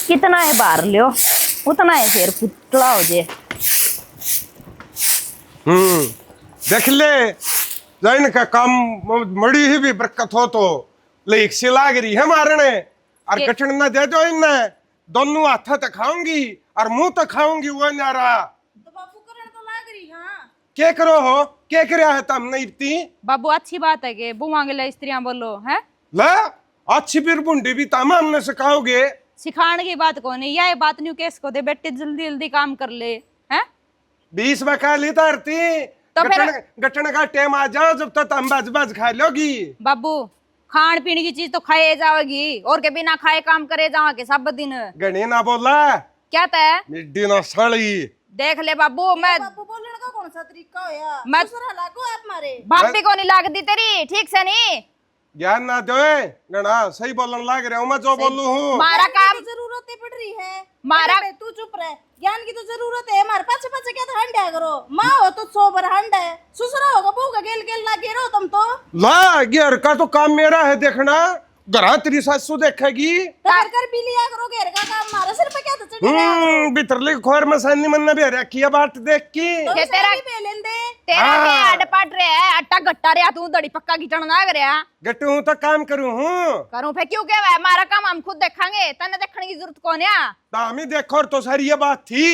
कितना है बाहर लियो उतना है फिर पुतला हो जे। देख ले जाइन का काम मड़ी ही भी बरकत हो तो लेक से लाग रही है मारने और कठिन न दे दो इन दोनों हाथ तक खाऊंगी और मुंह तक खाऊंगी वो नारा तो बापू करण तो लाग रही। हाँ क्या करो हो क्या करया है तुम नहीं इतनी बाबू अच्छी बात है कि बुआ के लिए स्त्रियां बोलो है ला अच्छी फिर बुंडी भी तम हमने सिखाओगे सिखाने की बात कौन है यह बात नहीं केस को दे बेटे जल्दी जल्दी काम कर ले हैं 20 में खा ली धरती तो फिर गठन का टाइम आ जाओ जब तक तुम बज बज खा लोगी बाबू खान पीने की चीज तो खाए जाओगी और के बिना खाए काम करे जाओगे सब दिन गणी ना बोला क्या तय मिड्डी ना सड़ी देख ले बाबू मैं बापू बोलने का कौन सा तरीका होया मैं दूसरा लागो आप मारे भाभी को नहीं लागती तेरी ठीक से नहीं ज्ञान ना दोए गणा सही बोलने लाग रहा हूँ मैं जो बोलू हूँ मारा काम की जरूरत पड़ रही है मारा अरे बे, तू चुप रह। ज्ञान की तो जरूरत है हमारे पाछे पाछे क्या हंडा करो माँ हो तो 100 बार हंड है ससुरा होगा बहू का गेल गेल लागे रहो तुम तो ला गियर का तो काम मेरा है देखना घरा तेरी सासू देखेगी कर भी लिया करो घेर का काम मारा सिर पे क्या तो चढ़ रहा बितरली खोर में सन्नी मन भी रखी है बात देख की तो ये तेरा भी बेलन दे तेरा क्या अड पट रहा है अट्टा गट्टा रहा तू दड़ी पक्का गिटन ना रहा गट्टू हूँ तो काम करूँ हूँ करूं फिर क्यों क्या है हमारा काम हम खुद देखेंगे तने देखने की जरूरत कौन है दामी देखो तो सारी ये बात थी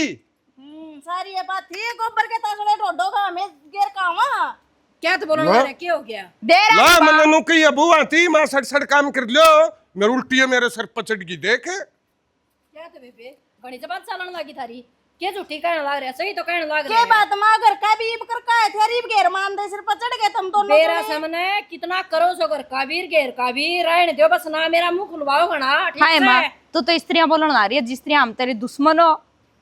सारी ये बात थी गोबर के तासड़े ढोडो का हमें घेर का हुआ क्या तो बोलना है क्या हो गया दे रहा ला है मैंने नुकी अबू आती मां सड़ सड़ काम कर लो मेरे उल्टी है मेरे सर पर चढ़ गई देख क्या तो बेबे घणी जबान चलन लगी थारी के झूठी कहने लग रहा सही तो कहने लग के रहा बात माँ घर का भी कर का है थे रीब घेर मान दे सिर पर चढ़ गए तुम दोनों मेरा सामने कितना करो सो कर काबीर घेर काबीर रहने दो बस ना मेरा मुंह खुलवाओ घना ठीक हाय है माँ तू तो स्त्रियां बोलने आ रही है जिस स्त्रियां हम तेरे दुश्मन हो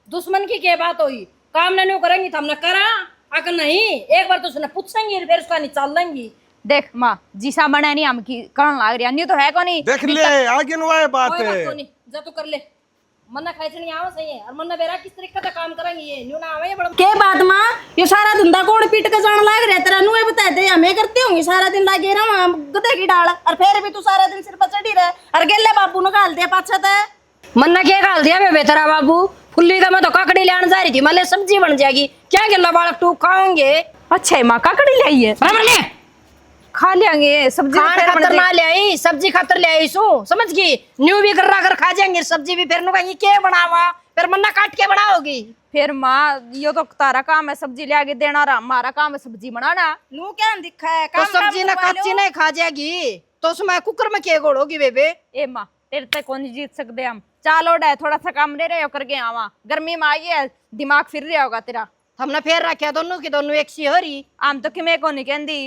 दुश्मन की क्या बात हुई काम नहीं करेंगी तो हमने करा अगर नहीं एक बार तो उसने पूछेंगी फिर उसका नहीं चल लेंगी देख माँ जीसा बना नहीं हम की करण लाग रही नहीं तो है कौन देख ले आगे नुआए बात कोई है बात तो नहीं जा तू कर ले मन्ना खाई चढ़नी आवा सही है और मन्ना बेरा किस तरीके का काम करेंगे ये न्यू ना आवे बड़ा के बात माँ ये सारा धंधा कौन पीट के जान लाग रहा तेरा नुए बता दे हमें करते होंगे सारा दिन लागे रहा हम गधे की डाल और फिर भी तू सारा दिन सिर पर चढ़ी रहे और गेले बापू ने गाल दिया पाछा ते मन्ना क्या गाल दिया बेबे तेरा बाबू फुल्ली का मैं तो काकड़ी लेने जा रही थी मतलब सब्जी बन जाएगी क्या गिल्ला बालक टूक खाओगे अच्छा है माँ काकड़ी ले आई है बराबर ले खा लेंगे सब्जी खान फिर बन खातर ना जाएगी। ले आई सब्जी खातर ले आई सू समझ गई न्यू भी कर खा जाएंगे सब्जी भी फिर नु कहेंगे क्या बनावा फिर मन्ना काट के बनाओगी फिर माँ ये तो तारा काम है सब्जी ले आके देना रहा हमारा काम है सब्जी बनाना नू क्या दिखा है तो सब्जी ना कच्ची नहीं खा जाएगी तो उसमें कुकर में क्या गोड़ोगी बेबे ए माँ तेरे तक कौन जीत सकते हम चाल ओड है थोड़ा सा काम ले रहे हो करके आवा गर्मी में आई है दिमाग फिर रहा होगा तेरा हमने फिर रखा दोनों की दोनों एक सी हो रही आम तो कि मैं को नहीं कहती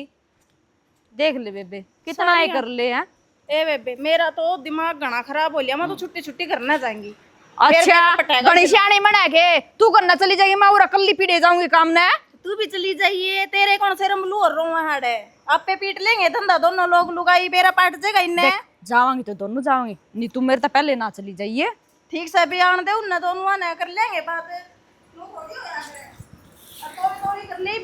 देख ले बेबे कितना है कर ले हैं ए बेबे मेरा तो दिमाग घना खराब हो लिया मैं तो छुट्टी छुट्टी करना चाहेंगी अच्छा गणेश आने मना के तू करना चली जाएगी मैं और अकल्ली पीड़े जाऊंगी काम ने तू भी चली जाइए तेरे कौन से रमलू और रोवा हाड़े आपे पीट लेंगे धंधा दोनों लोग लुगाई बेरा पाट जाएगा इन्ने जावांगी तो दोनों जावांगी नहीं तुम मेरे तो पहले ना चली जाइए ठीक से बयान दे उन्ने दोनों ने कर लेंगे बात लोग थोड़ी हो यार अब थोड़ी कर ली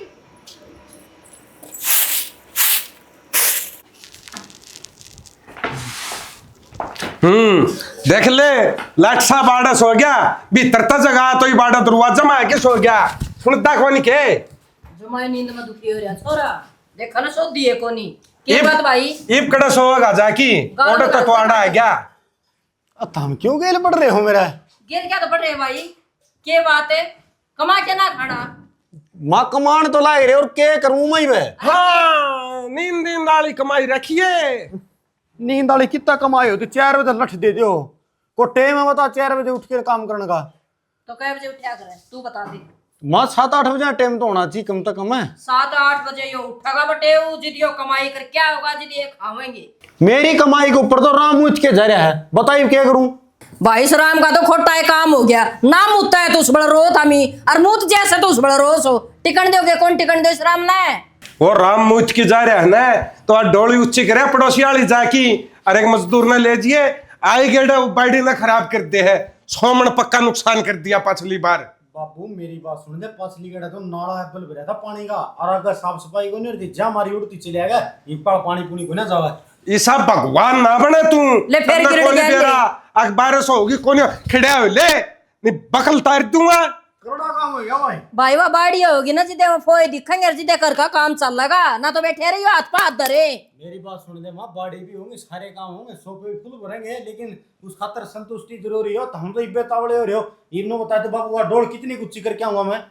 देख ले लाठसा बाड़स हो गया भीतर तक जगह तो ही बाड़ा दरवाजा में आके सो गया सुनता कौन के जो मैं नींद में दुखी हो रहा छोरा देखा ना सो दिए कोनी की बात भाई इब कड़ा सोगा जाकी ओडो तो आड़ा है क्या हम क्यों गेल पड़ रहे हो मेरा गिर क्या तो पड़ रहे भाई के बात है कमा के ना खाना माँ कमान तो लाए रे और क्या करूं मैं वे हाँ नींद नींद वाली कमाई रखिए नींद वाली कितना कमाई हो तो 4 बजे लठ दे दो को टाइम है बता 4 बजे उठ के काम करने का तो कै बजे उठा करे तू बता दे माँ 7-8 बजे टाइम तो होना चाहिए कम से कम है 7-8 बजे यो उठेगा बटे वो जिदियो कमाई कर क्या होगा जिदिए खावेंगे मेरी कमाई के ऊपर तो राम उठ के जा रहा है बताइए क्या करूं भाई सराम का तो खोटा है काम हो गया ना मुत्ता है तो उस बड़ा रोत हमी और मुत जैसे तो उस बड़ा रोस हो टिकन दोगे कौन टिकन दे सराम ना है वो राम मुझ की जा रहा है ना तो आज डोली ऊंची करे पड़ोसी वाली जाकी और एक मजदूर ने ले जिए आई गेड़ा बाड़ी ने खराब कर दे है 100 मन पक्का नुकसान कर दिया पिछली बार बाबू मेरी बात सुन दे पसली गड़ा तो नाला एप्पल भरा था पानी का और अगर साफ सफाई को नहीं जा मारी उड़ती चले आएगा ये पानी पुनी को ना जावा ऐसा भगवान ना बने तू ले फिर गिर गया ले। अखबार से होगी कौन खिड़ा हो ले नहीं बकल तार दूंगा। करोड़ा काम हो गया भाई। भाई वाह बाड़िया होगी ना जिदे फोए दिखेंगे और जिदे घर का काम चल लगा ना तो बैठे रहियो हाथ पे हाथ धरे। मेरी बात सुन ले माँ, बाड़ी भी होंगे, सारे काम होंगे, सोफे भी फुल भरेंगे, लेकिन उस खातर संतुष्टि जरूरी हो। तो हम तो इब्बे तावड़े हो रहे हो। इब्नो बताते बाबू वह डोल कितनी गुच्ची करके आऊंगा मैं।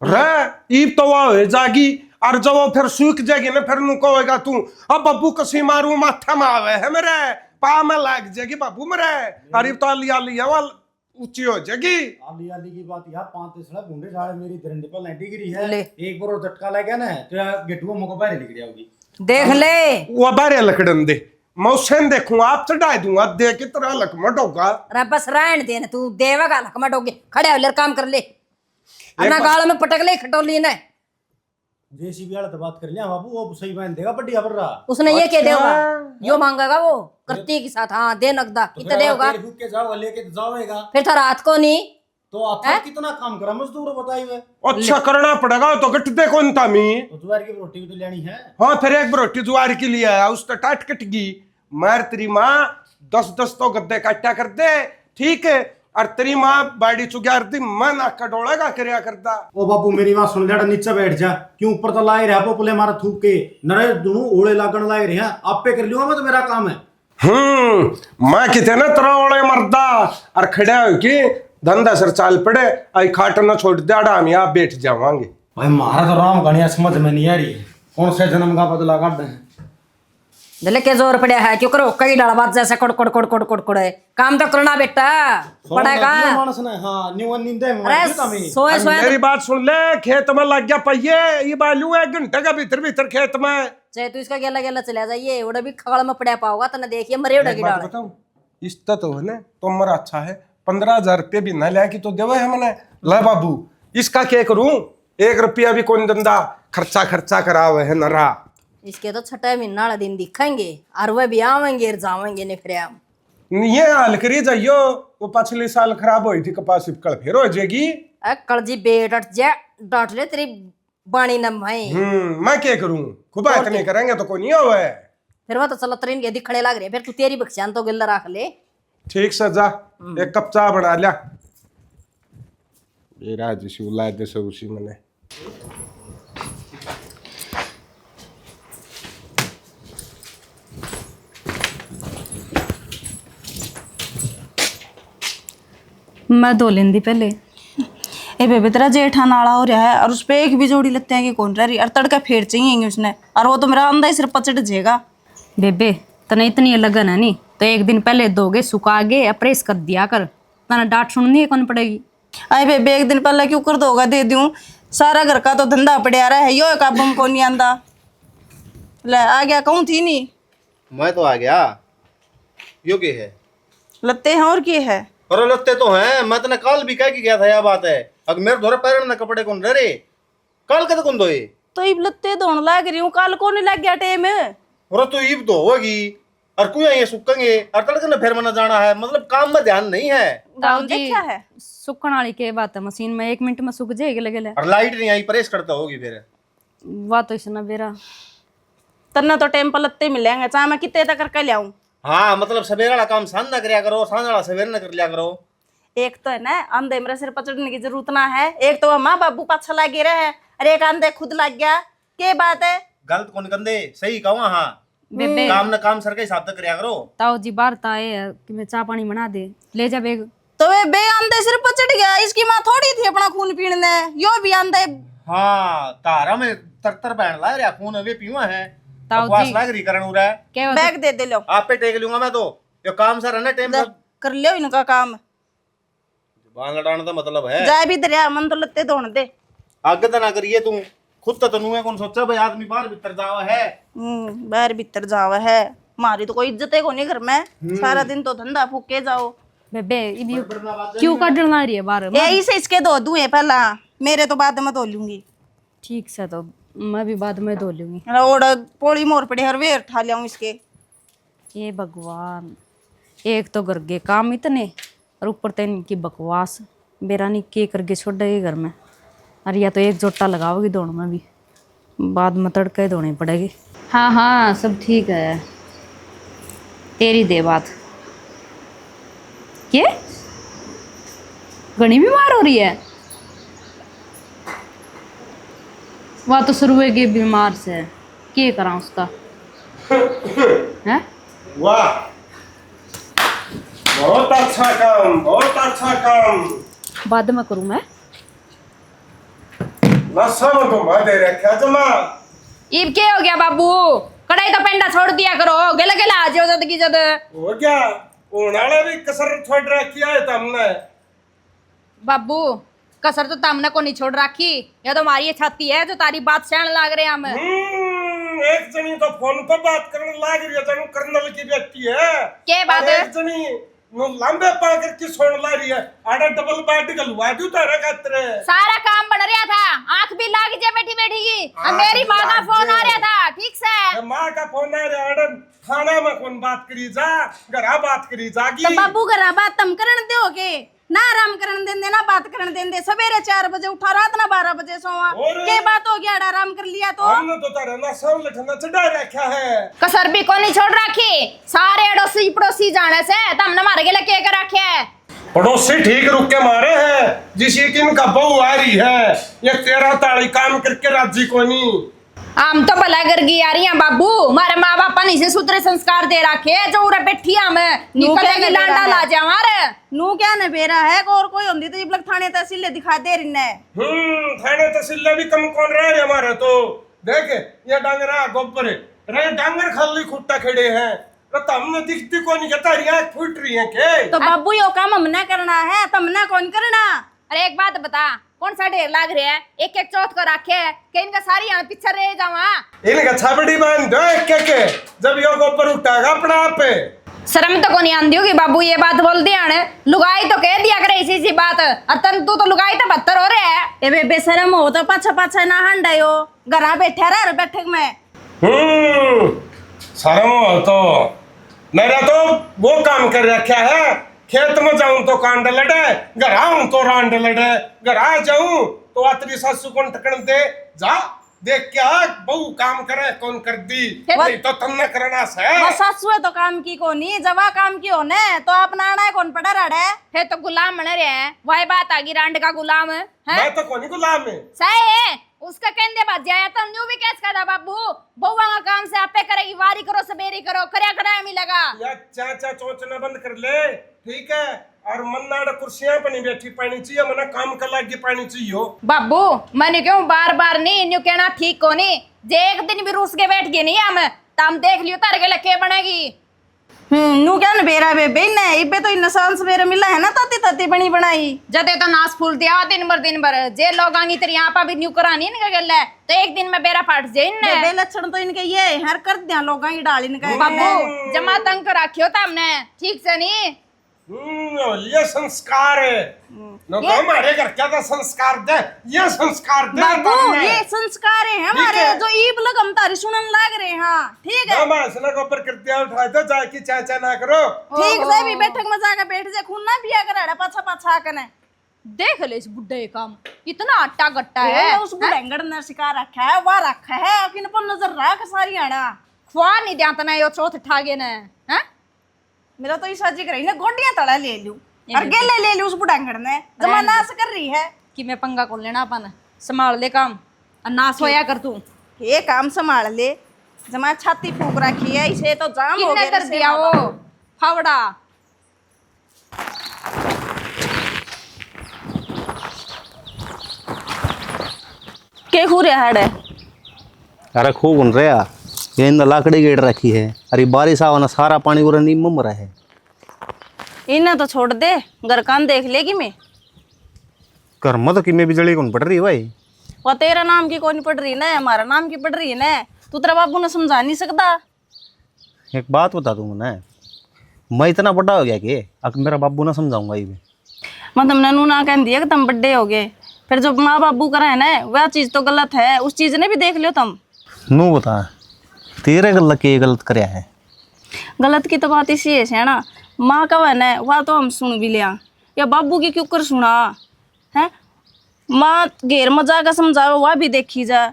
रे ईब तो वह हो जागी और जब वो फिर सूख जाएगी ना फिर नु कहेगा तू अब बब्बू कसी मारू माथा में आवे है मेरे पा में लग जाएगी बाबू मेरे। अरे तो लिया लिया वाल ऊंची हो जाएगी। आली आली की बात यार, 5 घुंडे झाड़े मेरी दरंडे पर डिग्री है। ले। एक बार वो झटका लग गया ना तो यार गेटुआ मुको बाहर निकल जाओगी। देख ले वो बारे लकड़न दे मौसम देखूं आप चढ़ा दूंगा दे की तरह लकमट होगा। अरे बस रहन दे ना तू देवेगा लकमट होगे खड़े हो ले काम कर ले अपना गाल में पटक ले खटोली ने। जेसीबी वाला तो बात कर लिया बाबू, वो सही बहन देगा बढ़िया पर रहा। उसने ये क्या देगा जो मांगेगा वो करती के साथ हाँ दे नकदा कितना देगा तेल फूक के जाओ लेके तो जाओगा फिर थारा हाथ को नहीं तो आप कितना काम करा मजदूर बताई हुए। अच्छा करना पड़ेगा तो गट दे कौन था मी तो जुआर की रोटी भी तो लेनी है। हाँ फिर एक रोटी जुआर के लिए आया उस तो टाट कटगी मार तेरी माँ 10-10 तो गद्दे काटा कर दे ठीक है और तेरी माँ बाड़ी चुग्यार दी मन आका डोड़ेगा करया करता। ओ बाबू मेरी बात सुन, लेड़ा नीचे बैठ जा, क्यों ऊपर तो लाए रहा पोपले मारा थूक के नरे दोनों ओले लागण लाए रहे हैं। आप पे कर लियो मैं तो मेरा काम है। मैं कितने ना तरह ओले मरदा और खड़ा हो कि धंधा सर चाल पड़े आई खाट न छोड़ दे हम यहाँ बैठ जावांगे। भाई मारा तो राम गणिया समझ में नहीं आ रही है, कौन से जन्म का बदला काट दे दिले के जोर पड़े है क्यों करो कई डाल बात जैसे कोड़ कोड़ कोड़ कोड़ कोड़ कोड़ काम तो करना बेटा पड़ेगा। मानस ने हां नीवन नींदे अरे सोए सोए मेरी बात सुन ले खेत में लग गया पहिए ये बालू 1 घंटे का भीतर भीतर खेत में चाहे तू इसका गेला गेला चला जाइए उड़ा भी खगड़ में पड़ा पाओगा तने देखिए मरे उड़ा की डाल बताऊं इस्ता तो है ना तो मरा अच्छा है 15,000 रुपये भी ना लिया कि तो देवे है मैंने ला बाबू इसका क्या करूं 1 रुपया भी कौन धंधा खर्चा खर्चा करावे है नरा। इसके तो छठे महीना वाला दिन दिखेंगे और वह भी आवेंगे और जावेंगे ने फिर हम ये हाल करी जाइयो वो पिछले साल खराब हुई थी कपास कल फिर हो जाएगी। कलजी बेट जा डांट ले तेरी बाणी न भाई मैं क्या करूं खुबा इतने करेंगे तो कोई नहीं होवे फिर वो तो चलो ट्रेन के दिखने लग रहे फिर तू तेरी बख्शान तो गिल्ला रख ले ठीक से जा 1 कप चाय बना लिया ये राज शिवला जैसे उसी मैंने मैं धो लेंदी पहले। ए बेबे तेरा जेठा नाला हो रहा है और उस पे एक भी जोड़ी लगते हैं कि कौन रह रही और तड़का फेर चाहिए उसने और वो तो मेरा अंधा ही सिर पचड़ जाएगा। बेबे तने इतनी लगन है नहीं तो एक दिन पहले धोगे सुखा गे प्रेस कर दिया कर तना डांट सुननी है कौन पड़ेगी। अरे बेबे एक दिन पहले क्यों कर दोगा दे दूं सारा घर का तो धंधा पड़िया रहा है यो काबम को नहीं आंदा ले आ गया कहूँ थी नहीं मैं तो आ गया यो के है लत्ते हैं और क्या है अरे लगते तो हैं मैं तने कल भी कह के गया था यह बात है अगर मेरे धोरे पैर ना कपड़े कौन रे कल के तो कौन धोए तो इब लत्ते धोने लग रही हूँ कल को नहीं लग गया टेम और तो ईब धोगी और कुछ ये सुखेंगे और तड़के ना फिर मना जाना है मतलब काम में ध्यान नहीं है। गाँव देखा है सुखण वाली के बात है मशीन में 1 मिनट में सूख जाएगी लगे और लाइट नहीं आई प्रेस करता होगी फिर वाह तो इसना बेरा तन्ना तो टेम पर लत्ते मिलेंगे चाहे मैं कितने तक करके लियाऊं। हाँ मतलब सवेरे वाला काम सांझ ना करया करो सांझ वाला सवेरे ना कर लिया करो। एक तो है ना अंधे मेरे सिर पचड़ने की जरूरत ना है एक तो माँ बाबू पाछा लगे रहे अरे एक अंधे खुद लग गया के बात है गलत कौन कंदे सही कहूँ हाँ बेबे काम ना काम सर के हिसाब तक करया करो। ताऊ जी बाहर ताए कि मैं चाय पानी बना दे ले जा बेग तो वे बे अंधे सिर पचड़ गया इसकी माँ थोड़ी थी अपना खून पीने यो भी अंधे हाँ तारा में तर बहन ला रहा खून वे पीवा है ताऊ बकवास जी लाग रही करण उरा है क्या बैग दे दे लो आप पे टेक लूंगा मैं तो ये काम सर है ना टाइम कर लियो इनका काम बाल लड़ाने का मतलब है जाए भी दरिया मन तो लत्ते धोने दे आगे तो ना करिए तुम खुद तो तनु है कौन सोचा भाई आदमी बाहर भीतर जावा है बाहर भीतर जावा है मारी तो कोई इज्जत है को नहीं घर में सारा दिन तो धंधा फूके जाओ बेबे इबी क्यों काटना रही है बाहर यही से इसके धो दूं पहला मेरे तो बाद में धो लूंगी ठीक से तो मैं भी बाद में धो लूंगी। और पोड़ी मोर पड़े हर वे उठा लियाऊं इसके ये भगवान एक तो घर के काम इतने और ऊपर तेन की बकवास बेरानी के करके छोड़ देगी घर में और या तो एक जोटा लगाओगी दोनों में भी बाद में तड़के धोनी पड़ेगी। हाँ हाँ सब ठीक है तेरी दे बात के घनी बीमार हो रही है? वह तो शुरू के बीमार से है, क्या करा उसका है? वाह, बहुत अच्छा काम, बहुत अच्छा काम। बाद में करूं मैं। नशा में तो मादे रखा जमा। इब क्या हो गया बाबू? कढ़ाई तो पेंडा छोड़ दिया करो, गले गले आ जाओ जद की जद। हो गया, उन्हाने भी कसर छोड़ रखी है तुमने। बाबू कसर तो तुमने को नहीं छोड़ रखी, या तो हमारी ये छाती है जो तारी बात सहन लाग रहे हम। एक जनी तो फोन पर बात करने लाग रही है, जानू कर्नल की बेटी है। क्या बात और है? एक जनी नो लंबे पाकर की सुन ला रही है, आड़ा डबल बेड गलवा दू तारे कतरे। सारा काम बन रहा था, आंख भी लाग जाए बैठी बैठी की। अब आंख मेरी माँ का लाग फोन आ जाए। रहा था, ठीक से। माँ का फोन आ रहा है, थाना में कौन बात करी जा, घरा बात करी जागी। तो बाबू घर बात तुम करन दो के ना, आराम करन देंदे ना बात करन देंदे। सवेरे 4 बजे उठा, रात ना 12 बजे सोवा। और? के बात हो गया, आराम कर लिया तो। हमने तो तारा ना सब लठना चढ़ा रखा है। कसर भी को नहीं छोड़ रखी, सारे अड़ोसी पड़ोसी जाने से तुमने मारे गले के कर रखे है। पड़ोसी ठीक रुक के मारे हैं, जिस एक इनका बहू आ रही है, ये 13 ताड़ी काम करके राजी को नहीं। हम तो भला कर गई आ रही हैं बाबू, हमारे माँ बापा ने इसे सूत्र संस्कार दे रखे जो उरे बैठी हम निकलेगी लांडा ला जा हमारे। नू क्या न बेरा है, और कोई होंदी तो इबलक थाने तहसील दिखा दे रही ने। थाने तहसील भी कम कौन रहे हमारे तो। देख ये डांगरा गोबर रे, डांगर खाली खुट्टा खड़े हैं, तो हमने दिखती को नहीं, कहता रिया फूट रही है के। तो बाबू यो काम हमने करना है, तुमने कौन करना? अरे एक बात बता, कौन सा ढेर लाग रहा है? एक एक चौथ को रखे है कि इनका सारी यहाँ पीछे रह जावा। इनका छाबड़ी बांध दो एक के, जब यो गोबर उठाएगा अपना आप पे। शर्म तो को नहीं आंदी होगी बाबू, ये बात बोल दिया ने। लुगाई तो कह दिया करे इसी बात, और तन तू तो लुगाई तो 72 हो रहे है। ए बेबे शर्म हो तो पाछा पाछा ना हंडायो, घरा बैठा रह बैठक में। शर्म हो तो मेरा तो वो काम कर रखा है, खेत में जाऊं तो कांड लड़े, घर आऊं तो रांड लड़े, घर आ जाऊं तो अतरी सासू को टकन दे जा, देख क्या बहु काम करे कौन कर दी, नहीं तो तुमने करना से। वो सासू है तो काम की कोनी, जवा काम की होने तो अपना आना है कौन पड़ा रहा है। फिर तो गुलाम बन रहे हैं, वही बात आगी रांड का गुलाम है। मैं तो कोनी गुलाम है। सही है, उसका कहने बच जाए तो न्यू भी कैस करा बाबू, बउआ का काम से आपे करेगी, वारी करो सबेरी करो, करया कराया मिलेगा। या चाचा चोचना बंद कर ले, ठीक है? और मन्नाड़ कुर्सियां पर नहीं बैठी पानी चाहिए, मना काम कर लागी पानी चाहिए हो। बाबू मैंने क्यों बार बार नहीं न्यू कहना ठीक को नहीं, जे एक दिन भी रूस के बैठ गए नहीं हम, तम देख लियो तारे के लखे बनेगी। नू क्या न बेरा बेबे ने इबे तो इन सांस बेरा मिला है ना, तती तती बनी बनाई। जदे तो नास फूल दिया दिन भर जे लोग आंगी तेरी यहाँ पर भी न्यू करानी इनका गल है, तो एक दिन में बेरा फाट जाए इनने। बेबे लक्षण तो इनके ये हर कर दिया लोगों की डाल इनका। बाबू जमा तंग कर रखियो हमने, ठीक से नहीं। ये संस्कार है, नो तो हमारे घर क्या था संस्कार दे, ये संस्कार दे। बाबू ये संस्कार है हमारे, जो ईब लग हम तारी सुनन लाग रहे हैं। हाँ ठीक है, मैं इसने को ऊपर कर दिया, उठा दो जाके चाचा ना करो। ठीक से भी बैठक में जाकर बैठ जा, खून ना पिया कर पाछा पाछा कने। देख ले इस बुड्ढे काम, इतना आटा गट्टा है। उस बुढ़ंगड़ ने सिखा रखा है, वह रखा है किन पर नजर रख सारी आड़ा खुआ नहीं दिया तना यो चौथ ठागे ने। हैं मेरा तो इसा जी कर रही ना, गोंडियां तड़ा ले लूं और गेले ले लूं उस बुढ़ंगड़ ने, जमाना से कर रही है कि मैं पंगा को लेना अपन, संभाल ले काम और ना सोया कर तू। ये काम संभाल ले, जमा छाती फूक रखी है, इसे तो जाम हो किन्ने गया कर दिया वो फावड़ा। के खूरे हड़े अरे खूब उन रहा ये इन लाकड़ी गेट रखी है, अरे बारिश आवा सारा पानी पूरा नीम मर है। इन्हें तो छोड़ दे, घर कान देख लेगी मैं। कर मत कि मैं बिजली कौन पड़ रही है भाई, वो तेरा नाम की कौन पढ़ रही ना, हमारा नाम की पढ़ रही है ना। तू तेरा बाबू ने समझा नहीं सकता। एक बात बता दूँ मैं इतना बड़ा हो गया कि अब मेरा बाबू ना समझाऊंगा ये भी। मतलब ननू ना कह दिया कि तुम बड्डे हो गए, फिर जो माँ बाबू करा है ना वह चीज तो गलत है, उस चीज ने भी देख लियो तुम। नू बता तेरे गलत के गलत करया है। गलत की तो बात इसी है ना, माँ का है ना वह तो हम सुन भी लिया, या बाबू की क्यों कर सुना है। माँ घेर में जाकर समझाओ वह भी देखी जा,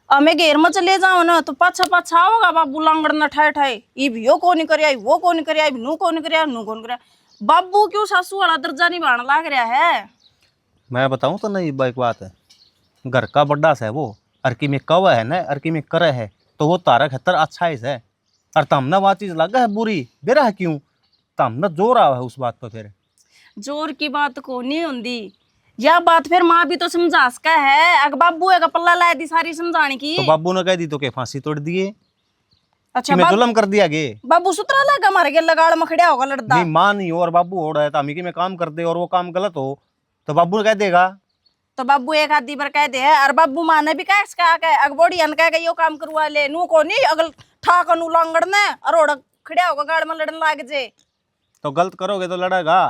हमें घेर में चले जाओ ना तो पाछा पाछा आओगा बाबू लांगड़ न ठाए ठाए, ये भी यो को नहीं कर, वो को नहीं कर, नू को नहीं कर, नू को नहीं कर। बाबू क्यों सासू वाला दर्जा निभाने लाग रहा है? मैं बताऊं तो नहीं एक बात है, घर का बड्डा सा है वो, अरकी में कवा है ना, अरकी में करे है, तो वो तारा खतर अच्छा है। और तमने वो चीज लगा है बुरी, बेरा है क्यों? तमने जोर आवा है उस बात पर फिर। जोर की बात को नहीं होंदी, यह बात फिर माँ भी तो समझा सका है। अगर बाबू है पल्ला ला दी सारी समझाने की। तो बाबू ने कह दी तो के फांसी तोड़ दिए? अच्छा मैं जुलम कर दिया गे? बाबू सुतरा लगा मारे के लगाड़ मखड़िया होगा लड़दा। नहीं मां नहीं हो और बाबू हो रहा है, तो हमी की मैं काम कर दे और वो काम गलत हो तो बाबू ने कह देगा। तो बाबू एक आदि पर कह दे और बाबू माँ ने भी कह सका के अगबोड़ी अन कह के यो काम करवा ले नू को नहीं अगल ठा कनु लांगड़ ने और ओड़ा खड़िया होगा गाड़ में लड़न लाग जे। तो गलत करोगे तो लड़ेगा,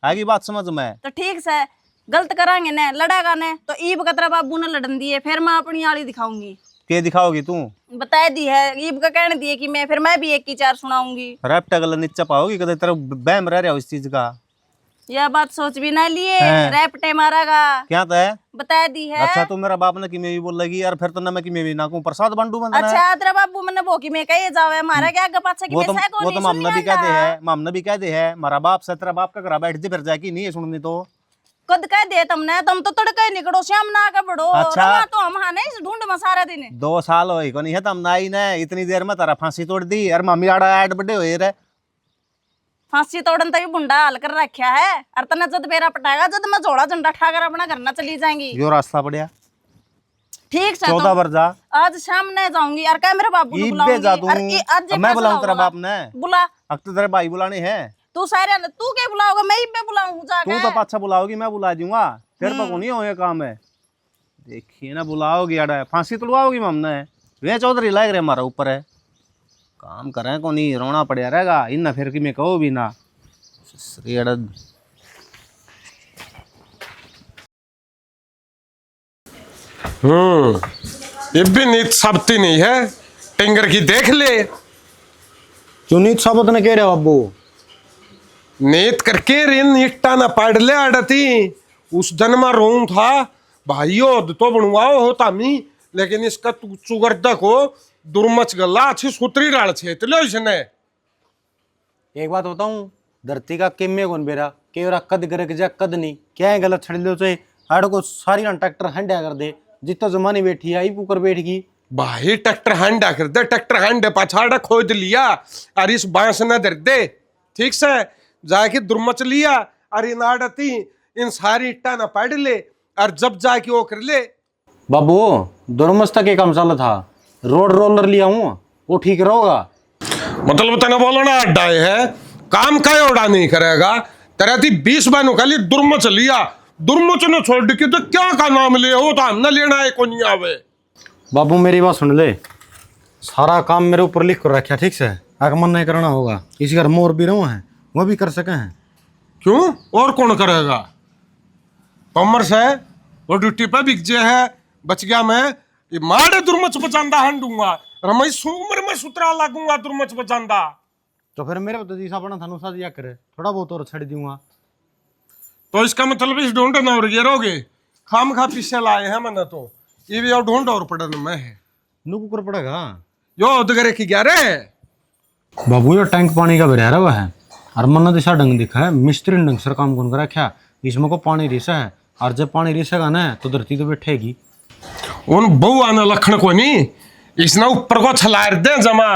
आगे बात समझ में। तो ठीक से गलत करांगे ने लड़ेगा ने तो ईब कतरा बाबू ने लड़न दिए, फिर मैं अपनी आली दिखाऊंगी। के दिखाओगी तू? बता दी है ईब का कहने दिए कि मैं फिर मैं भी एक की चार सुनाऊंगी। रैप्टा गला नीचा पाओगी कदे तेरा बहम रह रहा हो इस चीज का। यह बात सोच भी ना लिए हैं। रैपटे मारागा क्या तो है? बता दी है। अच्छा तो मेरा बाप ने कि मैं भी बोल लगी यार, फिर तो ना मैं कि मैं भी नाकू प्रसाद बंडू बंद अच्छा तेरा बाबू मैंने वो की मैं कहे जावे हमारा क्या आगे पाछा की वो मैं तो सह को वो नहीं तो मामना भी सुनिया कहते था। हैं, मामना भी कहते हैं मारा बाप से तेरा बाप का घर बैठ जे फिर जाएगी नहीं है सुननी तो। कद कह दे तुमने, तुम तो तड़के निकलो श्याम ना के बड़ो। अच्छा। रमा तो हम हां नहीं ढूंढ में सारा दिन। 2 साल हो को नहीं है तम नाई ने इतनी देर में तारा फांसी तोड़ दी और मम्मी आड़ा ऐड बड़े हुए रे। फांसी तोड़न तक बुंडा हल कर रखा है और तने जद बेरा पटाएगा जद मैं जोड़ा झंडा ठाकर अपना घर ना चली जाएंगी। यो रास्ता पड़िया ठीक से 14 वर जा आज शाम ने जाऊंगी और कह मेरे बाबू को इब्बे जा बुलाऊंगी दूं। और आज अब मैं बुलाऊं तेरा बाप ने? बुला अब तो तेरे भाई बुलाने हैं। तू सारे तू के बुलाओगा मैं इब्बे बुलाऊं तू जाके। तो पाछा बुलाओगी मैं बुला दूंगा, तेरे पर को नहीं हो ये काम है। देखिए ना बुलाओगी आड़ा फांसी तुड़वाओगी हमने, वे चौधरी लाग रहे हमारा ऊपर है। काम करें को नहीं रोना पड़िया रहेगा इन फिर कि मैं कहो भी ना श्री अड़द। ये भी नीत साबती नहीं है, टिंगर की देख ले। क्यों नीत साबत ने कह रहे बाबू? नीत करके रिन इट्टा ना पढ़ ले अड़ती उस दिन में रोऊं था भाइयों तो बनवाओ हो तामी, लेकिन इसका चुगर्दा को दुर्मच गला अच्छी सुतरी डाल छेत लो इसने। एक बात बताऊं, धरती का किम्मे कौन बेरा केवरा कद करे जा कद नहीं क्या है गलत छड़ लो चाहे आड़ो को सारी ना ट्रैक्टर हंडा कर दे जितना जमाने बैठी आई पुकर बैठ गई। भाई ट्रैक्टर हंडा कर दे, ट्रैक्टर हंडे पछाड़ा खोद लिया और इस बांस न धर दे ठीक से जाके दुर्मच लिया और इन आड़ती इन सारी इट्टा ना पढ़ ले और जब जाके वो कर ले। बाबू दुर्मस्ता के काम चला था, रोड रोलर लिया हूँ वो ठीक रहोगा। मतलब तेने बोलो ना अड्डा है काम का ओडा नहीं करेगा तेरा थी 20 बार खाली दुर्मच लिया, दुर्मच ने छोड़ के तो क्या का नाम ले हो तो हम ना लेना है को नहीं आवे। बाबू मेरी बात सुन ले, सारा काम मेरे ऊपर लिख कर रखा ठीक से, आगमन नहीं करना होगा। इस घर मोर भी रहो हैं वो भी कर सके हैं। क्यों और कौन करेगा? कॉमर्स है वो ड्यूटी पे बिक जे है बच गया मैं ये मारे दुर्मच बचांदा हंडूंगा रमई सुमर में सुतरा लागूंगा दुर्मच बचांदा। तो फिर मेरे बता दी साबना थानू सा दिया करे थोड़ा बहुत और छड़ दूंगा। तो इसका मतलब इस ढूंढ ना और गिरोगे खाम खा पीछे लाए हैं मैंने तो ये भी और ढूंढ और पड़न में है नुकु कर पड़ेगा। यो उदगरे की क्या रे बाबू ये टैंक पानी का भरा हुआ है और मन दिशा डंग दिखा है मिस्त्री ढंग सर काम कौन कर रखा इसमें को पानी रिसा है और जब पानी रिसेगा ना तो धरती तो बैठेगी। उन बहु आना लखन को नहीं इसने ऊपर को छलार दे जमा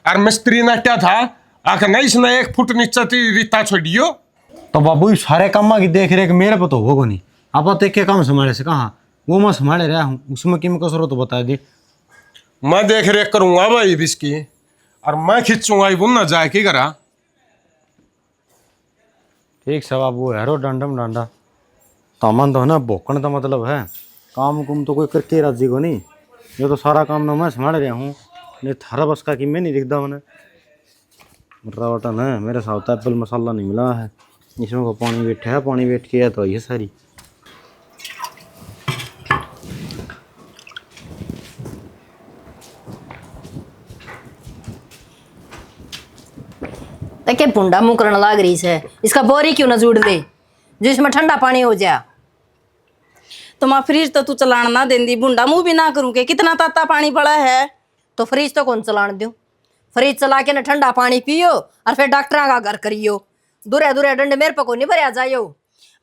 और मिस्त्री ने क्या था आखिर नहीं इसने 1 फुट नीचे थी रीता छोड़ियो। तो बाबू ये सारे काम की देख रेख मेरे पे तो होगा नहीं, आप देख के काम संभाले से कहाँ वो मैं संभाले रहा हूँ उसमें किम कसर हो तो बता दी। मैं देख रेख करूंगा भाई इसकी और मैं खींचूंगा ये बुन ना जाए की करा। ठीक से बाबू हैरो डंडम डांडा तामन तो है ना भोकन का मतलब है काम कुम तो कोई करके राजी को नहीं, ये तो सारा काम ना मैं संभाल रहा हूँ नहीं थारा बस का कि मैं नहीं दिखता मैंने मर्रावटन है मेरे साथ एप्पल मसाला नहीं मिला है इसमें को पानी बैठा है पानी बैठ के तो ये सारी के पुंडा मुंह करने लाग रही है, इसका बोरी क्यों ना जुड़ दे जिसमें ठंडा पानी हो जा। तो माँ फ्रिज तो तू चलाना ना देंदी बुंडा मुंह भी ना करूँ के कितना ताता पानी पड़ा है। तो फ्रिज तो कौन चलाने दूं, फ्रिज चला के ना ठंडा पानी पियो और फिर डॉक्टर का घर करियो। दूरे दूरे डंडे मेरे पे को नहीं भरया जायो।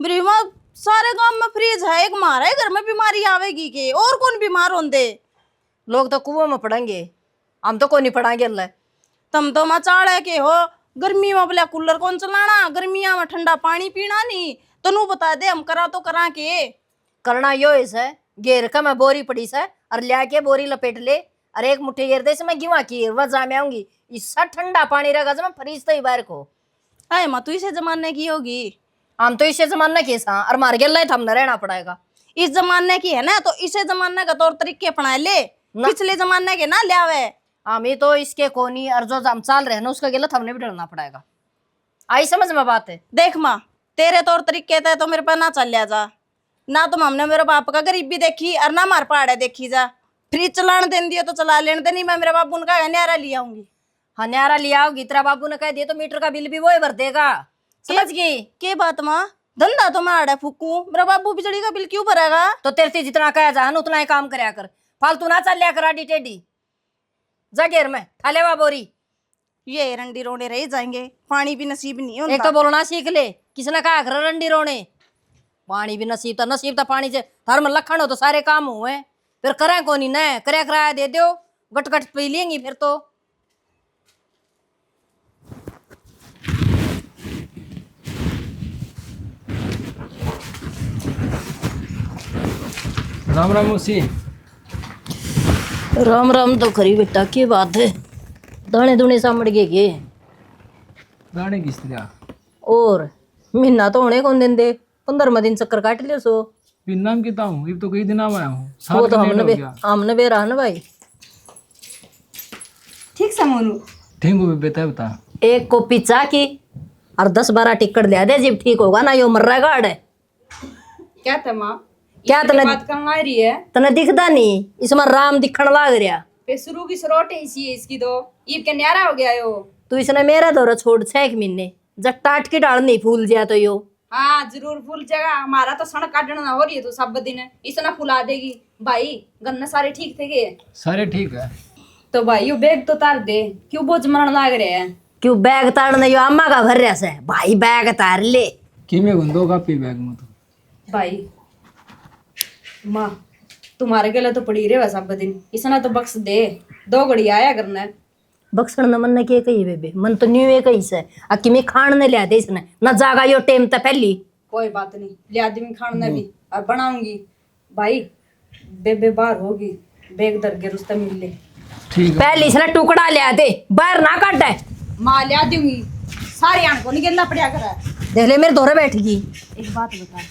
मेरी माँ सारे गांव में फ्रीज है, एक मारा है घर में बीमारी आवेगी के, और कौन बीमार होंदे? लोग तो कुआं में पड़ेंगे, हम तो को नहीं पड़ांगे अल्लाह। तुम तो मचाड़ है के हो, गर्मी में बोले कूलर कौन चलाना, गर्मिया में ठंडा पानी पीना नहीं, तनु बता दे हम करा तो करा के। करना यो है घेर का मैं बोरी पड़ी से और लिया के बोरी लपेट ले और एक मुट्ठी घेर दे से मैं गिवा की वजह में आऊंगी। इससा ठंडा पानी रहेगा जब मैं फ्रीज तो ही बाहर को। अरे माँ तू इसे जमाने की होगी, हम तो इसे जमाना के सा और मार गया तो हमने रहना पड़ेगा। इस जमाने की है ना तो इसे जमाने का तौर तरीके अपना ले, पिछले जमाने के ना ले आवे। हम ही तो इसके कोनी और जो हम चाल रहे ना उसका गलत हमने भी डरना पड़ेगा। आई समझ में बात है? देख माँ तेरे तौर तरीके थे तो मेरे पे ना चल जा ना, तुम हमने मेरे बाप का गरीबी देखी और ना मार पहाड़े देखी जा। फ्रिज चलाने देन दियो तो चला लेने दे, नहीं मैं मेरे बाबू का न्यारा लिया आऊंगी। हाँ न्यारा लिया आओगी, तेरा बाबू ने कह दिया तो मीटर का बिल भी वो ही भर देगा। समझ गई? के बात माँ, धंधा तो मैं आड़े फूकू, मेरा बाबू बिजली का बिल क्यों भरेगा? तो तेरे से जितना कहा जा उतना ही काम करया कर, फालतू ना चल लिया कर आडी टेडी। जा घेर में थाले वा बोरी। ये रंडी रोने रह जाएंगे, पानी भी नसीब नहीं होता। एक तो बोलना सीख ले, किसने कहा कर रंडी रोने? पानी भी नसीब था पानी से थार में लखन हो तो सारे काम हुए, फिर करें कौन ही न करे किराया दे दो, गट गट पी लेंगी फिर तो। राम राम मौसी। राम राम तो खरी बेटा, की बात है? दाने दुने सामड़ गए गाने किस तरह? और महीना तो होने कौन दिन दे, 15 दिन चक्कर काट लियो सो। बिन नाम किता हूँ, अब तो कई दिन आया हूँ। वो तो हमने बे रहा ना भाई। ठीक से मोनू ठीक हो बेटा बता। एक कॉपी चाह की और 10-12 टिकट ले दे, जब ठीक होगा ना यो मर रहेगा अड़े। क्या था माँ, क्या तने बात कहाँ आ रही है? तने दिखदा नहीं, इसमें राम दिखण लाग रहा। पे शुरू की सरोट है इसी है इसकी, तो ईद के न्यारा हो गया यो। तू इसने मेरा दौरा छोड़ 6 महीने, जब टाट की डाल नहीं फूल जाए तो यो। हाँ जरूर फूल जाएगा, हमारा तो सड़क काटना ना हो रही है तो सब दिन इसना फुला देगी भाई। गन्ने सारे ठीक थे के? सारे ठीक है। तो भाई यो बैग तो तार दे, क्यों बोझ मरण लाग रहे हैं? क्यों बैग ताड़ने यो अम्मा का भर रहा से भाई, बैग तार ले। कि मैं गुंदो का पी बैग में तो भाई माँ तुम्हारे गले तो पड़ी रहे सब दिन, इसना तो बख्श दे, 2 घड़ी आया करना है। बक्सण न मन ने के कही बेबे, मन तो न्यू है कही से आकि मैं खान ने लिया दे इसने न जागा यो टाइम तो पहली। कोई बात नहीं, ले आदमी खाना भी और बनाऊंगी। भाई बेबे बाहर होगी, बैग दर के रुस्ते मिल ले। ठीक है। पहली इसने टुकड़ा लिया दे, बाहर ना काट है। माँ ले दूंगी, सारी आंख को निकलना पड़ा करा। देख ले मेरे दोरे बैठ गई। एक बात बता,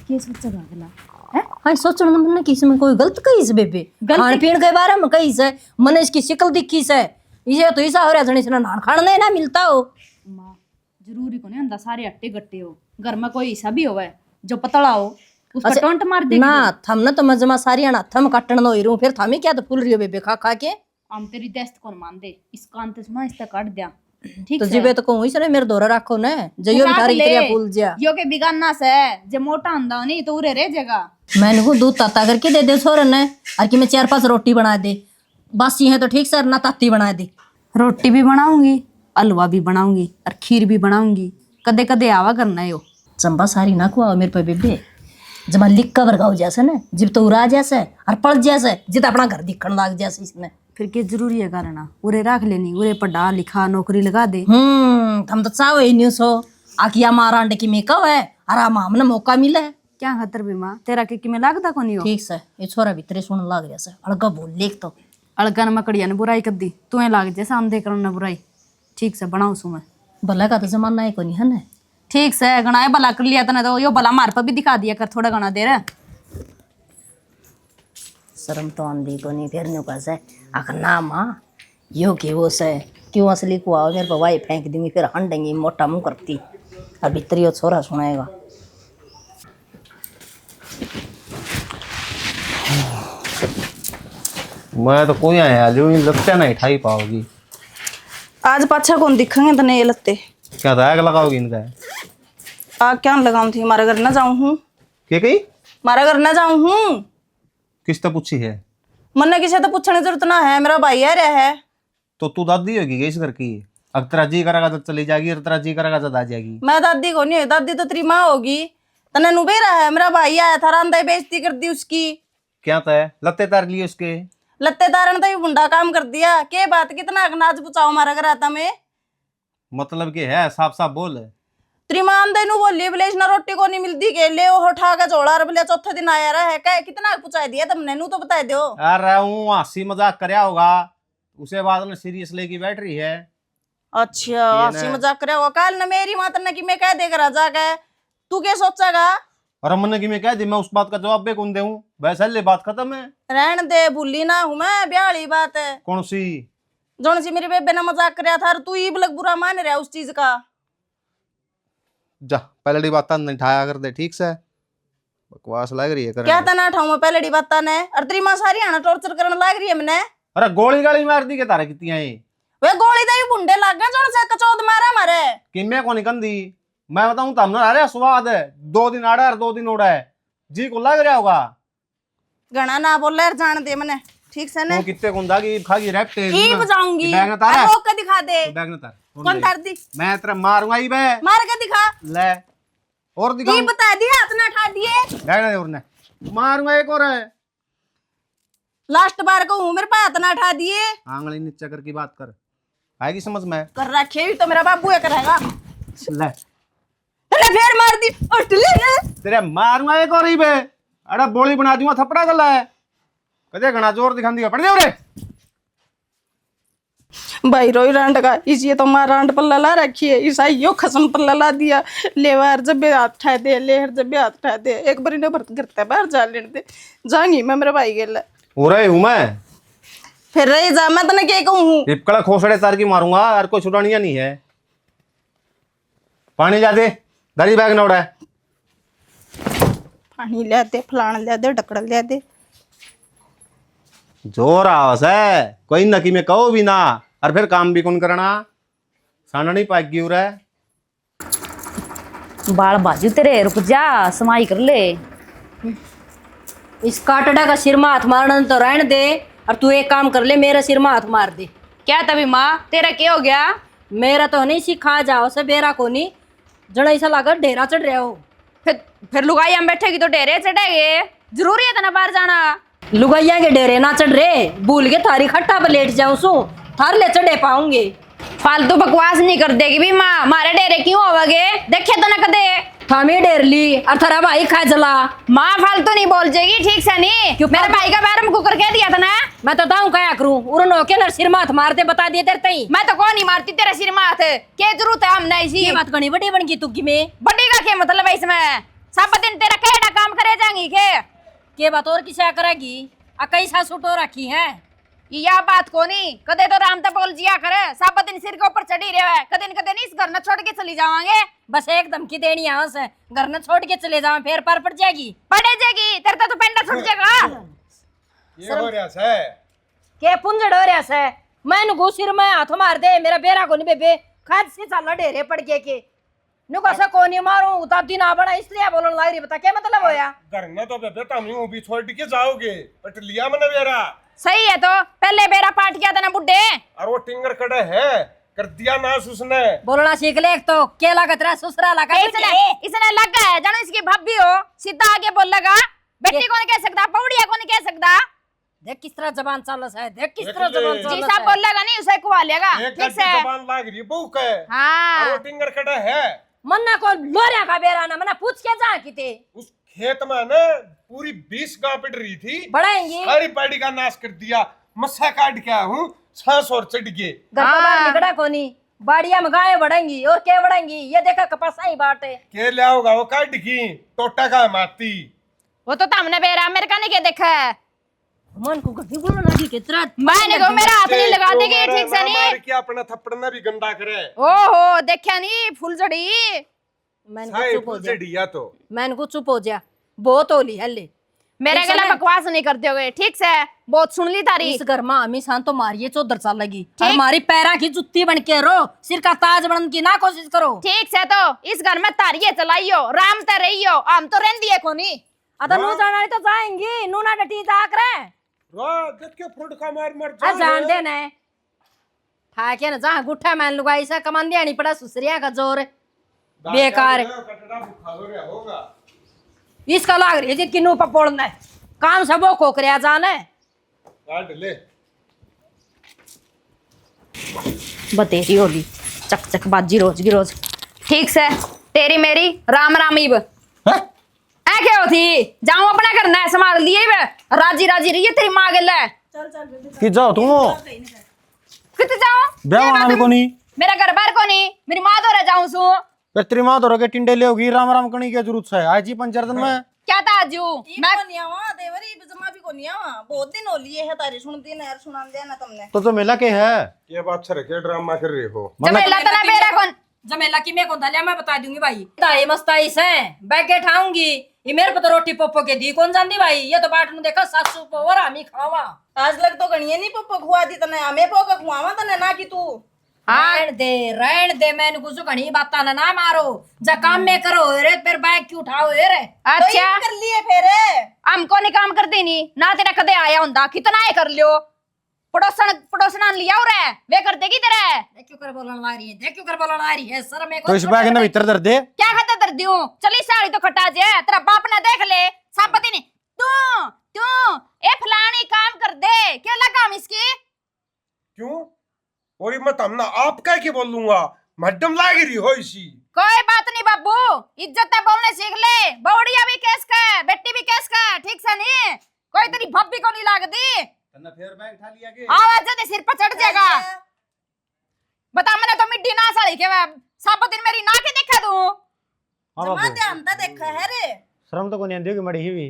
क्या सोचेगा अगला? हाँ सोचने मन ने किसी में कोई गलत कही से बेबे, खान पीन के बारे में कही से, मन इसकी शिकल दिखी से, ये तो ऐसा हो रहा है इसने नान खाना नहीं ना मिलता हो। माँ जरूरी को नहीं होता सारे अट्टे गट्टे हो, घर में कोई ऐसा भी हो जो पतला हो उस पर टोंट मार देगी ना थम ना तो मजमा सारी आना थम काटन नो रू, फिर थमी क्या तो फूल रही हो बेबे खा खा के। हम तेरी दस्त कौन मान दे, इस कान ते मैं इससे काट दिया ठीक तो से? जीबे तो कहूं इसने मेरे दोरा रखो ना, जइयो राख बिठारी ले, तेरा फूल जा। यो के बिगाना से जे मोटा हुंदा नहीं तो उरे रह जाएगा। मैंने को दूध ताता करके दे दे छोरन ने, और कि मैं 4-5 रोटी बना दे, बासी है तो ठीक सर ना ताती बना दे। रोटी भी बनाऊंगी, हलवा भी बनाऊंगी और खीर भी बनाऊंगी, कदे कदे आवा करना है यो। चंबा सारी ना कुआ मेरे पे बेबे, जब लिख का वर्गाओ जैसे ना, जब तो उड़ा जैसे और पड़ जैसे, जित अपना घर दिखण लाग जैसे इसने। फिर क्या जरूरी है करना, उरे रख लेनी, उरे पढ़ा लिखा नौकरी लगा दे। हम तो चाहो ही नहीं सो आखि हमारा अंडे की मेकअप है और हमने मौका मिला है क्या खतर भी माँ तेरा के में लागदा को नहीं हो। ठीक से ये छोरा भीतरे सुन लाग जैसे अड़का बोल लेख तो अड़गन मकड़िया ने बुराई कर दी, तुम्हें लाग जैसे हम देख रहे बुराई। ठीक से बनाऊ सु मैं, भला का तो जमाना है को नहीं है ना। ठीक से गणाए भला कर लिया तने तो यो भला मार पर भी दिखा दिया कर थोड़ा गणा देर। शर्म तो आंधी को नहीं फिर नुका से आख ना माँ यो के वो से क्यों असली को आओ मेरे पवाई फेंक दूंगी, फिर हंडेंगी मोटा मुंह करती और भीतर यो छोरा सुनाएगा। मैं तो कोई आया जो लगता नहीं ठाई पाओगी। आज पाछा कौन दिखेंगे तने ये लत्ते? क्या था आग लगाओगी इनका? आग क्या लगाऊं थी, मारा घर ना जाऊं हूँ, क्या कही? मारा घर ना जाऊं हूँ। किस तो पूछी है? मन ने किसी तो पूछने की जरूरत ना है, मेरा भाई है रहा है। तो तू दादी होगी इस घर की, अब तेरा जी करेगा तो चली जाएगी और तेरा जी करेगा तो आ जाएगी। मैं दादी को नहीं हुई, दादी तो तेरी माँ होगी। तने नुबेरा है, मेरा भाई आया था, रांधा बेइज्जती कर दी उसकी। क्या तय लत्ते तार लिए उसके? लत्ते तारण तो भी बुंडा काम कर दिया। के बात कितना अनाज पुचाओ मारा घर आता में। मतलब के है, साफ साफ बोल। तेरी माँ आंदे नु बोली बोले इसना रोटी को नहीं मिलती के ले वो उठा के झोला बोले चौथे दिन आया रहा है। क्या कितना पुचाई दिया तुमने, नु तो बता दो। अरे हूँ हंसी मजाक करया होगा, उसे बाद में सीरियस लेके बैठ रही है। अच्छा हंसी मजाक करे वो काल न मेरी माँ तन्ने की मैं कह देगा राजा के, तू क्या सोचेगा? और अमन की मैं कह दी, मैं उस बात का जवाब भी कौन दूं? वैसे ले बात खत्म है। रहन दे, भूली ना हूं मैं, ब्याह वाली बात है। कौन सी? जोन सी मेरी बेबे ने मजाक करया था, तू ही बलक बुरा मान रहा उस चीज का। जा पहले बात नहीं ठाया कर दे, ठीक से बकवास लग रही है करने। क्या तना ठाऊ मैं पहले बात ने, और तेरी मां सारी आना टॉर्चर करने लग रही है मैंने। अरे गोली गाली मार दी के तारे कितनी है? वे गोली दे बुंडे लग गए जोन से कचौद मारा मारे कि मैं कौन निकंदी? मैं बताऊं तो हमने अरे स्वाद है, 2 दिन आड़ा और 2 दिन उड़ा है, जी को लग रहा होगा। घना ना बोल यार, जान दे मैंने ठीक से ने। तू कितने कुंदागी खागी रैप्ट ई बजाऊंगी, बैग न तारा, रोक के दिखा दे। बैग न तार कौन तार दी? मैं तेरा मारूंगा ही बे, मार के दिखा। ले और दिखा। ई बता दिया, हाथ ना उठा दिए। बैग न और ने मारूंगा एक और है। लास्ट बार को हूं मेरे पे हाथ ना उठा दिए। आंगली नीचे करके बात कर, आएगी समझ में? कर रखे भी तो मेरा बाबू है करेगा। ले तने फिर मार दी ऑस्ट्रेलिया। तेरे मारूंगा एक और ही बे, अरे बोली बना दूंगा थपड़ा गला है, कदे घना जोर दिखांदी है, पड़ जाओ रे। भाई रोई रांड का इसी तो मार रांड पल्ला ला रखी है, ईसा यो खसम पल्ला ला दिया। लेवार जब भी हाथ उठा दे, लेहर जब भी हाथ उठा दे, एक बार इन्हें भर्त करता है बाहर जा लेने दे। जाऊंगी मैं मेरे भाई के लिए। हो रहे हूं मैं, फिर रही जा, मैं तने क्या कहूं? टिपकड़ा खोसड़े तार की मारूंगा, और कोई छुड़ानिया नहीं है। पानी जा दे, दारी बैग न उड़ा है। पानी ले दे, फलाना ले दे, ढकड़ा ले दे। जोर आवस है, कोई न कि मैं कहो भी ना, और फिर काम भी कौन करना, साना नहीं पाएगी उरा। बाल बाजू तेरे, रुक जा समाई कर ले। इस काटड़ा का सिर में हाथ मारना तो रहने दे, और तू एक काम कर ले, मेरे सिर में हाथ मार दे। क्या तभी माँ तेरा क्या हो गया? मेरा तो नहीं सिखा जाओ से बेरा को नहीं, जड़ा ऐसा लगा ढेरा चढ़ रहे हो। फिर लुगाई हम बैठेगी तो डेरे चढ़ेगे, जरूरी है तना बाहर जाना। लुगाइया के डेरे ना चढ़ रहे, भूल के थारी खट्टा पर लेट जाऊं सू, थार ले चढ़े पाऊंगे। फालतू बकवास नहीं कर देगी भी माँ, मारे डेरे क्यों होवगे? देखे तो ना कदे थामी डेर ली और थारा भाई खा जला। माँ फालतू नहीं बोल जाएगी ठीक से नहीं, क्यों मेरे भाई का बारे में कुकर कह दिया था ना। मैं तो ताऊं क्या करूं, उन होके ना सिर माथ मारते बता दिए तेरे तई। मैं तो कौन नहीं मारती तेरे सिर में हाथ, क्या जरूरत है हमने इसी ये बात कनी बड़ी बन गई तुकी में। बड़ी का क्या मतलब है इसमें? सब दिन तेरा कहना काम करे जाएंगी के बात और किसा करेगी? कई सा सुटो रखी है या बात को नहीं कदे तो राम तो बोल जिया करे, सब दिन सिर के ऊपर चढ़ी रहे है, कदे न कदे नहीं इस घर न छोड़ के चली जावांगे। बस एक धमकी देनी है उसे, घर न छोड़ के चले जाओ, फिर पार पड़ जाएगी। पड़े जाएगी तेरे तो पेंडा छूट जाएगा। ये हो रहा है के पुंजड़ हो रहा से, मैं नु सिर में हाथ मार दे, मेरा बेरा को नहीं बेबे खाद से चल ढेरे पड़ गए के नु कैसे को नहीं मारूं, उताती ना बना इसलिए बोलन लग रही। बता क्या मतलब होया? घर में तो बेबे तुम यूं भी छोड़ के जाओगे, बट लिया मैंने बेरा। सही है, तो पहले बेरा पाट किया था ना बुड्ढे, और वो टिंगर कड़े है कर दिया नाश उसने। बोलना सीख ले, एक तो क्या लागत रहा ससुरा लगा इसने लगा है जानो इसकी भाभी हो, सीधा आगे बोल लगा। बेटी कौन कह सकता, पौड़िया कौन कह सकता। देख किस तरह जबान चालस है, देख किस तरह जबान जी चालस साहब है। बोल लगा नहीं उसे कुआ लेगा एक ठीक से। जबान लाग रही बहू के, हाँ और वो टिंगर कड़े है। मन्ना को लोरिया का बेरा ना मना पूछ के जा किते उस खेत में ना पूरी 20 गांव पिट रही थी, बढ़ाएंगे सारी पाड़ी का नाश कर दिया। मस्सा काट के आया हूँ, 600 और चढ़ गए। घर का बाहर निकड़ा कोनी, बाड़िया में गाय बढ़ेंगी और क्या बढ़ेंगी, ये देखा कपास ही बाट है। के लिया होगा वो काट की टोटा का माती। वो तो हमने बेरा मेरे का नहीं के देखा है। मन को कभी बोलना लगी कितना मैंने को मेरा हाथ नहीं लगा देगी ठीक से नहीं। मार के अपना थप्पड़ना भी गंदा करे। ओहो देखा नहीं फूल जड़ी। मैंने हाय चुप हो जा, जड़िया तो मैंने को चुप हो जा, बहुत होली हल्ले मेरे गला बकवास नहीं करते होगे ठीक से, बहुत सुन ली तारी। इस घर में हमेशा तो मारिए चौधर साल लगी, हमारी पैरा की जुत्ती बन के रो, सिर का ताज बनने की ना कोशिश करो। ठीक से, तो इस घर में तारिये चलाइयो, राम तो रहियो, हम तो रहन दिए कोनी। अदा नू जाना तो जाएंगी, नू ना डटी जा करे देख के फुट का मार जान दे ने ठा के ना जहाँ गुठा मैन लुगाई सा कमान दिया नहीं पड़ा सुसरिया का जोर बेकार कटड़ा भूखा हो रहा होगा। इसका लाग रही है किन्नू पपोड़ना है काम सबो खोकरिया जाना है काट ले। बतेरी होगी चक चक बाजी रोज की रोज। ठीक से तेरी मेरी राम राम इब ऐ क्या होती जाऊं अपना करना है संभाल लिए वे राजी राजी रही है तेरी माँ के ले कि जाओ तुम कितने जाऊं ब्याह वाला को नहीं मेरा घर बार को नहीं मेरी माँ तो रह जाऊं सू फिर तेरी माँ तो रखे टिंडे ले होगी राम राम करने की जरूरत है आज ही 5-4 दिन में क्या था आजू मैं देवरी जमा भी को नहीं आवा बहुत दिन हो लिए है तारी सुनती ना यार सुना दिया ना तुमने तो मेला के है ये बात सर के ड्रामा कर रहे हो। जमेला तना बेरा कौन जमेला की मैं कौन था लिया मैं बता दूंगी भाई ताई मस्ताई से बैग के ठाऊंगी ये मेरे पे तो रोटी पोपो के दी कौन जानती भाई ये तो बाट में देखा सासू पो और हम ही खावा आज लग तो गणिये नहीं पप्पो खुआ दी तने हमें पोका खुआवा तने ना कि तू रहन दे मैंने कुछ घनी बात ना मारो जा काम में करो रे फिर बैग क्यों उठाओ रे अच्छा कर लिए फिर हमको नहीं काम करती नहीं ना तेरा कदे आया हुंदा कितना है कर लियो पड़ोसन लिया और है वे कर देगी तेरे देख क्यों कर बोलने आ रही है देख क्यों कर बोलने आ रही है सर में तो इस बैग ने भीतर दर्द दे क्या खाता दर्द दूं चली साड़ी तो खटा जे तेरा बाप ने देख ले सब पति नहीं तू तू ए फलानी काम कर दे क्या लगा इसकी क्यों और ये मत हमना आप कह के बोलूंगा मैडम लाग रही हो इसी। कोई बात नहीं बाबू इज्जत है बोलने सीख ले बौड़िया भी केस का बेटी भी केस का ठीक से नहीं कोई तेरी भब्बी को नहीं लागती तन्ना फिर बैग उठा लिया के आवाज दे सिर पर चढ़ जाएगा बता मैंने तो मिड्डी ना साड़ी के सब दिन मेरी ना के देखा तू हाँ जमा बाबू ध्यान ता देखा है रे शर्म तो को नहीं आती होगी मड़ी हुई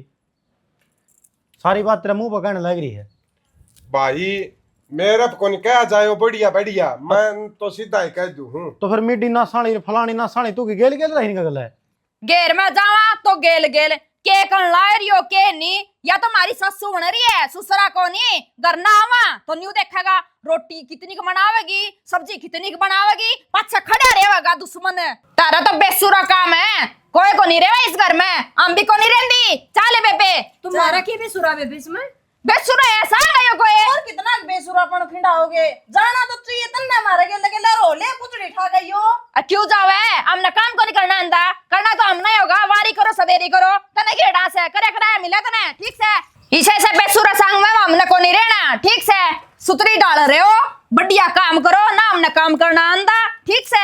सारी बात तेरे मुंह पर कहने लग रही है भाई मेरा को नहीं कहा जाए बढ़िया बढ़िया मैं तो सीधा ही कह दूं हूं। तो फिर मिड्डी ना साणी फलानी ना साणी तू की गेल गेल रही गल है घेर में जावा तो गेल गेल के कन ला रही हो के नहीं या तो हमारी ससु बन रही है ससुरा को नहीं घर ना आवा तो न्यू देखेगा रोटी कितनी की बनावेगी सब्जी कितनी की बनावेगी पाछा खड़ा रहेगा दुश्मन तारा तो बेसुरा काम है कोई को नहीं रहे इस घर में हम भी को नहीं रहती चाले बेबे तुम्हारा की भी सुरा बेबी इसमें बेसुरा ऐसा है कोई और कितना बेसुरापन खिंडाओगे जाना तो चाहिए तन्ने मारे के लगे रो ले पुचड़ी ठा गई हो क्यों जावे हमने काम को नहीं करना आंदा करना तो हम नहीं होगा वारी करो सवेरी करो तने के डांस है करे कराया मिला तने ठीक से इसे से बेसुरा संग में हमने को नहीं रहना ठीक से सुतरी डाल रहे हो बढ़िया काम करो ना हमने काम करना आंदा ठीक से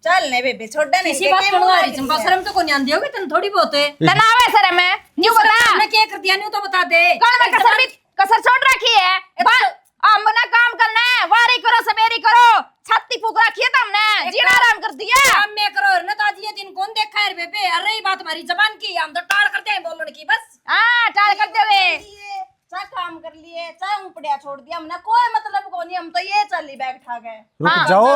चल ने बेबे छोड़ दे किसी बात को आ रही चंपा शर्म तो को नहीं आंदी होगी तन थोड़ी बहुत है तनावे सर में न्यू बता हमने क्या कर दिया न्यू तो बता दे कौन में कसर भी कसर छोड़ रखी है हम ना काम करना है वारी करो सवेरी करो छाती फूक रखी है तुमने जीना आराम कर दिया काम में करो ना तो आज ये दिन कौन देखा है बेबे अरे रही बात हमारी जबान की हम तो टाल करते हैं बोलने की बस हां टाल करते हुए चाहे काम कर लिए चाहे उपड़िया छोड़ दिया हमने कोई मतलब को नहीं हम तो ये चली बैग ठा गए रुक जाओ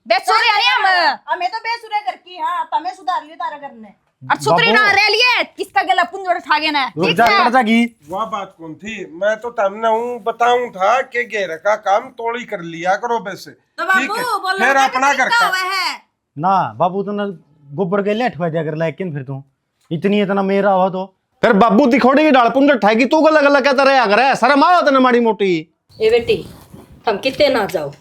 बेसुरी यानी हम हमें तो बेसुरे कर की हां तमे सुधार लियो तारा करने और सुतरी ना रह लिए किसका गला पुंजोड़ उठा गया ना रुक जा कर जागी वह बात कौन थी मैं तो तमने हूँ बताऊं था कि घेर का काम तोड़ी कर लिया करो वैसे तो ठीक बाबू है बोलना फिर अपना घर का है ना बाबू तो ना गोबर के लेट हुआ जाकर लेकिन फिर तू इतनी इतना मेरा हुआ तो फिर बाबू दिखोड़ी की डाल पुंजट ठाएगी तू गलत गलत कहता रहा करे शर्म आओ तने माड़ी मोटी ए बेटी तुम कितने ना जाओ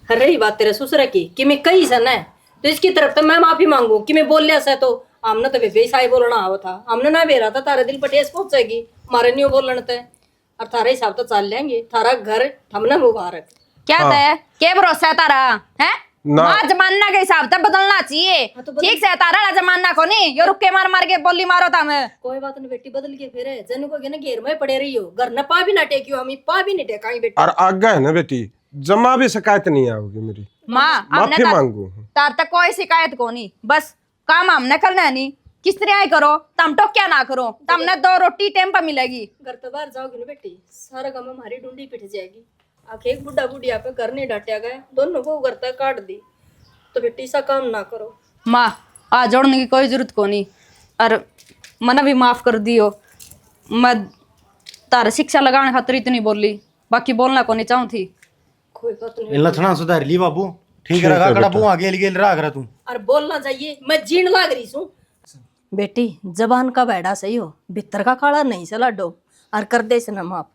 हर रही बात तेरे ससुर की कि मैं कही सन है तो इसकी तरफ तो मैं माफी मांगू कि मैं बोल लिया से तो हमने तो बेबे साई बोलना आवा था हमने ना बेरा था तारे दिल पर ठेस पहुंचेगी मारे नहीं बोलने थे और थारे हिसाब तो चल लेंगे थारा घर हमने मुबारक क्या है क्या भरोसा है तारा है ना। मां जमाना के हिसाब से बदलना चाहिए ठीक से तारा जमाना को नहीं यो रुक के मार मार के बोली मारो था मैं कोई बात नहीं बेटी बदल के फिर जन को ना घेर में पड़े रही हो घर न पा भी ना टेकियो हम पा भी नहीं टेकाई बेटी और आगे है ना बेटी जमा भी शिकायत नहीं आओगी मेरी मां माफी मांगू तार तक कोई शिकायत को नहीं बस काम हमने करना है नहीं किस तरह करो तम तो क्या ना करो तमने 2 रोटी टाइम पर मिलेगी घर तो बाहर जाओगी ना बेटी सारा काम हमारी ढूंढी पिट जाएगी आखिर एक बुढ़ा बुढ़िया पे घर नहीं डांटा गया दोनों को घर तक काट दी तो बेटी सा काम ना करो माँ आ जोड़ने की कोई जरूरत को नहीं और मना भी माफ कर दियो मैं तार शिक्षा लगाने खातिर इतनी बोली बाकी बोलना को नहीं चाहूँ थी कोई बात नहीं इन लक्षणा सुधार ली बाबू ठीक रहा कड़ा बुआ गेल गेल रहा कर तू और बोलना चाहिए मैं जीण लाग रही हूँ बेटी जबान का बैठा सही हो भीतर का काला नहीं से लाडो और कर दे से न माफ